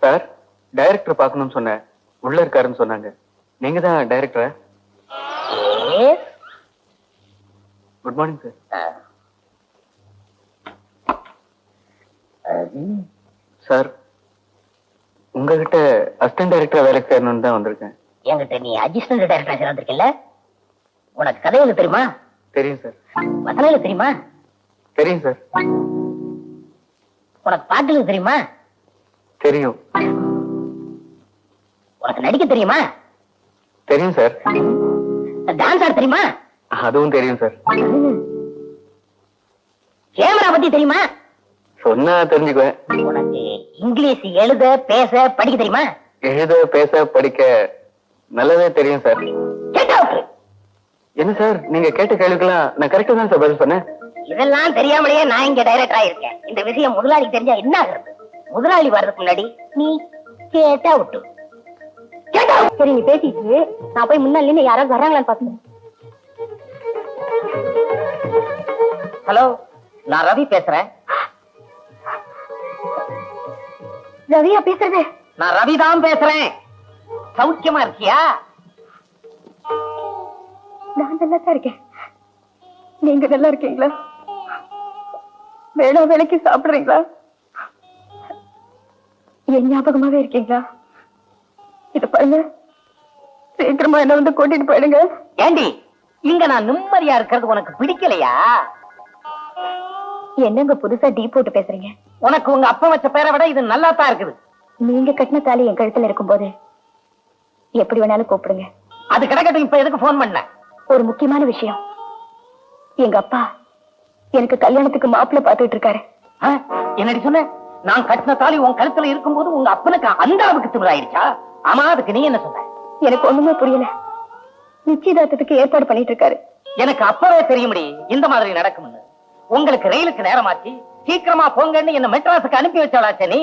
Sir, director பார்க்கணும்னு சொன்னேன். உள்ள இருக்காருன்னு சொன்னாங்க. நீங்க தான் டைரக்டரா? Good morning sir. சார், உங்ககிட்ட அசிஸ்டன்ட் டைரக்டர் வேலைக்கு சேரணும்னு தான் வந்திருக்கேன். என்கிட்ட நீ அசிஸ்டன்ட் டைரக்டரா சேர்ந்திருக்கல? உனக்கு கதை எழுத தெரியுமா? தெரியும் சார். வசனம் எழுத தெரியுமா? தெரியும் சார். உனக்கு பாட்டு எழுத தெரியுமா? தெரியும். உனக்கு நடிக்க தெரியுமா? தெரியும் சார். டான்ஸ் ஆட தெரியுமா? அதுவும் தெரியும் சார். கேமரா பத்தி தெரியுமா? சொன்னா தெரிஞ்சுக்குவேன். உனக்கு இங்கிலீஷ் எழுத பேச படிக்க தெரியுமா? எழுத பேச படிக்க நல்லாவே தெரியும் சார். என்ன சார், நீங்க கேட்ட கேள்விக்கெல்லாம் நான் கரெக்டா தான் சார் பதில் சொன்னேன். இதெல்லாம் தெரியாமலேயே நான் இங்க டைரக்டரா இருக்கேன். இந்த விஷயம் முதலாளிக்கு தெரிஞ்சா என்ன ஆகுறது? முதலாளி வர்றதுக்கு முன்னாடி நீ கேட்டா விட்டு. சரி, நீ பேசிட்டு நான் போய் முன்னாடி யாராவது வர்றாங்களான்னு பாத்துக்கிறேன். ஹலோ, நான் ரவி பேசுறேன். ரவியா பேசுறது? நான் ரவிதான் பேசுறேன். சௌக்கியமா இருக்கியா? நான் நல்லா தான் இருக்கேன். நீங்க நல்லா இருக்கீங்களா? வேளா வேலைக்கு சாப்பிடுறீங்களா? என் ஞாபகமாவே இருக்கீங்களா? இத பாருங்க, சீக்கிரமா என்ன வந்து கூட்டிட்டு போயிடுங்க. ஏண்டி, இங்க நான் நிம்மதியா இருக்கிறது உனக்கு பிடிக்கலையா? என்னங்க புதுசா டீ போட்டு பேசுறீங்க? உனக்கு உங்க அப்பா வச்ச பேரை விட இது நல்லா தான் இருக்குது. நீங்க கட்டின தாலி என் கழுத்துல இருக்கும்போது எப்படி வேணாலும் கூப்பிடுங்க. அது கிடக்கட்டும். இப்ப எதுக்கு போன் பண்ண? ஒரு முக்கியமான விஷயம். எங்க அப்பா எனக்கு கல்யாணத்துக்கு மாப்பிள்ளை பாத்துட்டு இருக்காரு. என்னடி சொன்ன? நான் கட்டின தாலி உன் கழுத்துல இருக்கும்போது உங்க அப்பனுக்கு அந்த அளவுக்கு திமிராயிருச்சா? ஆமா, அதுக்கு நீ என்ன சொன்ன? எனக்கு ஒண்ணுமே புரியல. நிச்சயதார்த்தத்துக்கு ஏற்பாடு பண்ணிட்டு இருக்காரு. எனக்கு அப்பவே தெரியும்படி இந்த மாதிரி நடக்கும்னு. உங்களுக்கு ரயிலுக்கு நேரமாச்சு, சீக்கிரமா போங்கன்னு என்ன மெட்ராஸுக்கு அனுப்பி வச்சாளாச்சே நீ.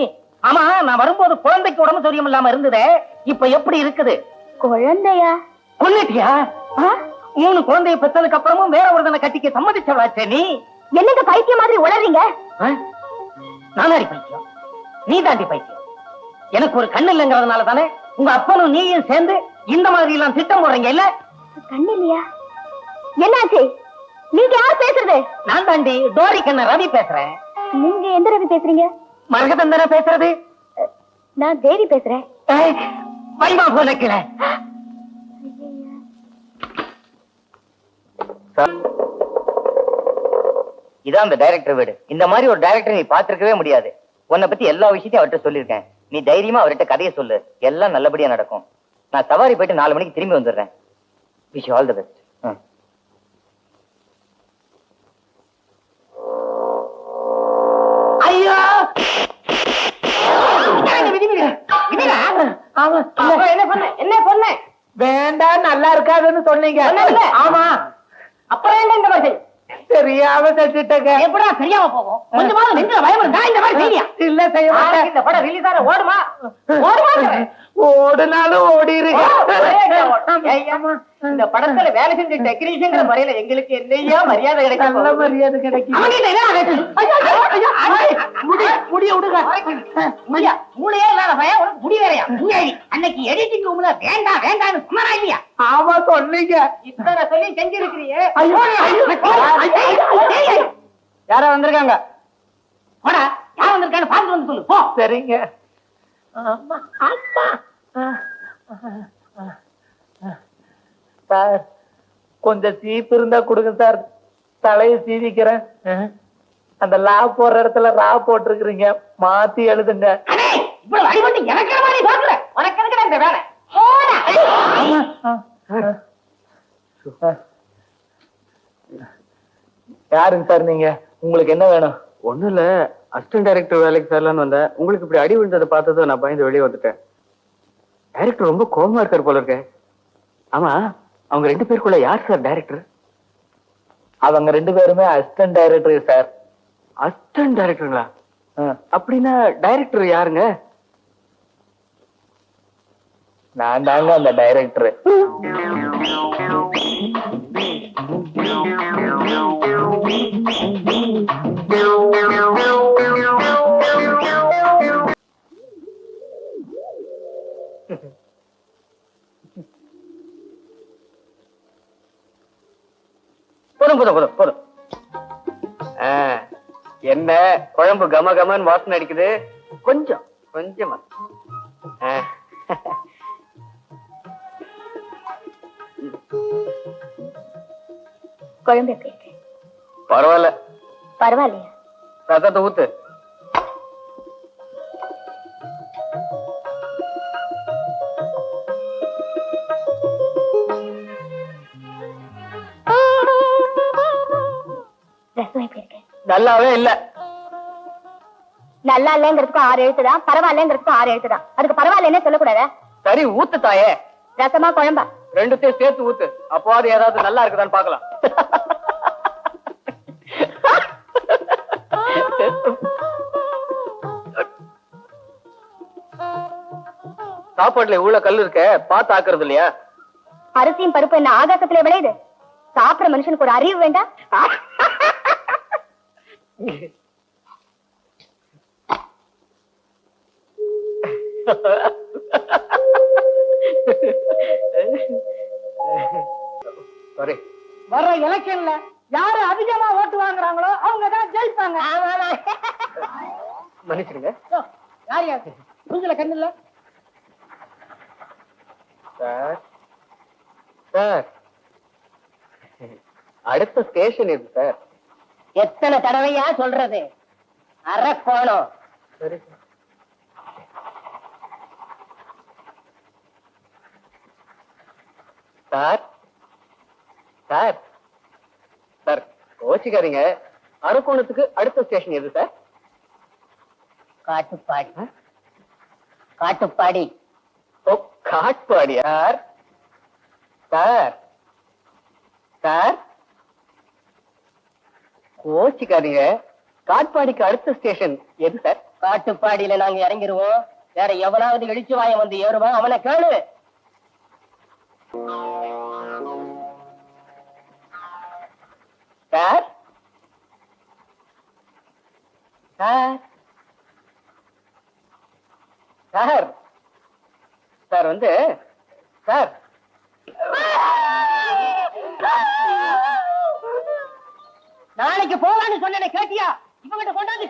ஆமா, நான் வரும்போது குழந்தைக்கு உடம்பு சரியம் இல்லாம இருந்ததே, இப்ப எப்படி இருக்குது? குழந்தையா? கொன்னுட்டியா? 3 குழந்தைய பெற்றதுக்கு அப்புறமும் வேற ஒருத்தனை கட்டிக்க சம்மதிச்சவளாச்சே நீ. என்னங்க பைத்தியம் மாதிரி உளறீங்க? நானாடி பைத்தியம்? நீ தாண்டி பைத்தியம். எனக்கு ஒரு கண்ணு இல்லைங்கிறதுனால தானே உங்க அப்பனும் நீயும் சேர்ந்து இந்த மாதிரி எல்லாம் திட்டம் போடுறீங்க இல்ல? கண்ணு இல்லையா? என்னாச்சு? நீங்க யார் பேசுறது? நான் தாண்டி டோரி கண்ண ரவி பேசுறேன். நீங்க எந்த ரவி பேசுறீங்க? மரகதந்தன பேசுறது. நான் தேவி பேசுறேன். வைமா போனக்கில. இதான் அந்த டைரக்டர் வீடு. இந்த மாதிரி ஒரு டைரக்டர் நீ பாத்திருக்கவே முடியாது. உன்னை பத்தி எல்லா விஷயத்தையும் அவர்கிட்ட சொல்லியிருக்கேன். நீ தைரியமா அவர்கிட்ட கதையை சொல்லு, எல்லாம் நல்லபடியா நடக்கும். நான் சவாரி போயிட்டு 4 மணிக்கு திரும்பி வந்துடுறேன். Wish all the best. ஐயோ, என்ன பண்ண? வேண்டாம், நல்லா இருக்காதுன்னு சொன்னீங்க. ஆமா, அப்புறம் என்ன இந்த மாதிரி தெரியாம செஞ்சுட்டேங்க. எப்படா தெரியாம போகும்? கொஞ்சமாவது நெஞ்சில பயம் இருந்தா இந்த மாதிரி செய்யா? இல்ல, செய்ய மாட்டேன். இந்த படம் ரிலீஸ் ஆற ஓடுமா? ஓடுனாலும் ஓடிருங்க. இந்த படத்துல வேலை செஞ்ச டெக்னீஷியன்ங்கிற முறையில எங்களுக்கு என்னையா மரியாதை கிடைக்கும்? நல்ல மரியாதை கிடைக்கும். முடிய விடுங்க. மூளையே இல்லாத பையன் உனக்கு முடி வேறையா? அன்னைக்கு எடிட்டிங் ரூம்ல வேண்டாம் வேண்டாம்னு சொன்னா இல்லையா? ஆமா சொன்னீங்க. இத்தனை சொல்லி செஞ்சிருக்கிறியே. யாரா வந்திருக்காங்க? போடா, யார் வந்திருக்கான்னு பார்த்து வந்து சொல்லு போ. சரிங்க. சார், கொஞ்சம் சீப்பு இருந்தா கொடுங்க சார். தலையை சீவிக்கிறேன். அந்த லா போடுற இடத்துல ரா போட்டிருக்கிறீங்க, மாத்தி எழுதுங்க. இவ்வளவு அடிபட்டு எனக்கு மாதிரி பாக்குற உனக்கு இருக்கிற இந்த வேலை. யாருங்க சார் நீங்க? உங்களுக்கு என்ன வேணும்? ஒண்ணும் இல்ல, அசிஸ்டன்ட் டைரக்டர் வேலைக்கு சேரலான்னு வந்தேன். உங்களுக்கு இப்படி அடி விழுந்ததை பார்த்ததும் நான் பயந்து வெளியே வந்துட்டேன். டைரக்டர் ரொம்ப கோபமா இருக்காரு போல இருக்க. ஆமா, அவங்க 2 பேருக்குள்ள யார் சார் டைரக்டர்? அவங்க 2 பேருமே அசிஸ்டன்ட் டைரக்டர் சார். அசிஸ்டன்ட் டைரக்டருங்களா? அப்படின்னா டைரக்டர் யாருங்க? நான் தாங்க அந்த டைரக்டர். போதும் போதும் போதும் போதும். என்ன குழம்பு கம கமன்னு வாசனை அடிக்குது. கொஞ்சம் கொஞ்சமா. குழம்பு எப்படி இருக்கு? பரவாயில்ல. பரவாயில்லையா? ரத்தத்தை ஊத்து. ரசம் எப்படி இருக்கு? நல்லாவே இல்ல. நல்லா இல்லைங்கிறதுக்கும் 6 எழுத்துதான், பரவாயில்லைங்கிறதுக்கும் 6 எழுத்துதான். அதுக்கு பரவாயில்லைன்னே சொல்லக்கூடாதா? சரி ஊத்து தாயே. ரசமா குழம்பா? ரெண்டுத்தையும் சேர்த்து ஊத்து. அப்போது ஏதாவது நல்லா இருக்குதான்னு பாக்கலாம். சாப்பாட்டுல இவ்வளவு கல் இருக்க பார்த்து ஆக்குறது இல்லையா? அரிசியும் பருப்பு என்ன ஆகாசத்துல விளையுது? சாப்பிடுற மனுஷனுக்கு ஒரு அறிவு வேண்டாம்? சாரி. வர்ற எலெக்ஷன்ல யாரு அதிகமா ஓட்டு வாங்குறாங்களோ அவங்க தான் ஜெயிப்பாங்க. மன்னிச்சிருங்க. யார் யாரு புரிஞ்சல கண்ணு இல்ல சார். சார் அடுத்த ஸ்டேஷன் எது சார்? எத்தனை தடவையா சொல்றது? அரக்கோணம். சரி சார். சார் சார் கோச்சிக்காதீங்க. அரக்கோணத்துக்கு அடுத்த ஸ்டேஷன் எது சார்? காட்டுப்பாடி. காட்டுப்பாடி. ஓ காட்பாடி. சார் சார் சார் கோச்சிக்காதீங்க. காட்பாடிக்கு அடுத்த ஸ்டேஷன் எது சார்? காட்டுப்பாடியில நாங்க இறங்கிருவோம். வேற எவனாவது எழுச்சி வாயம் வந்து ஏறுவான், அவனை கேளு. சார் சார் சார் சார் வந்து சார் நாளைக்கு போவான்னு சொன்ன கேட்டியா? இவங்கிட்ட கொண்டாந்து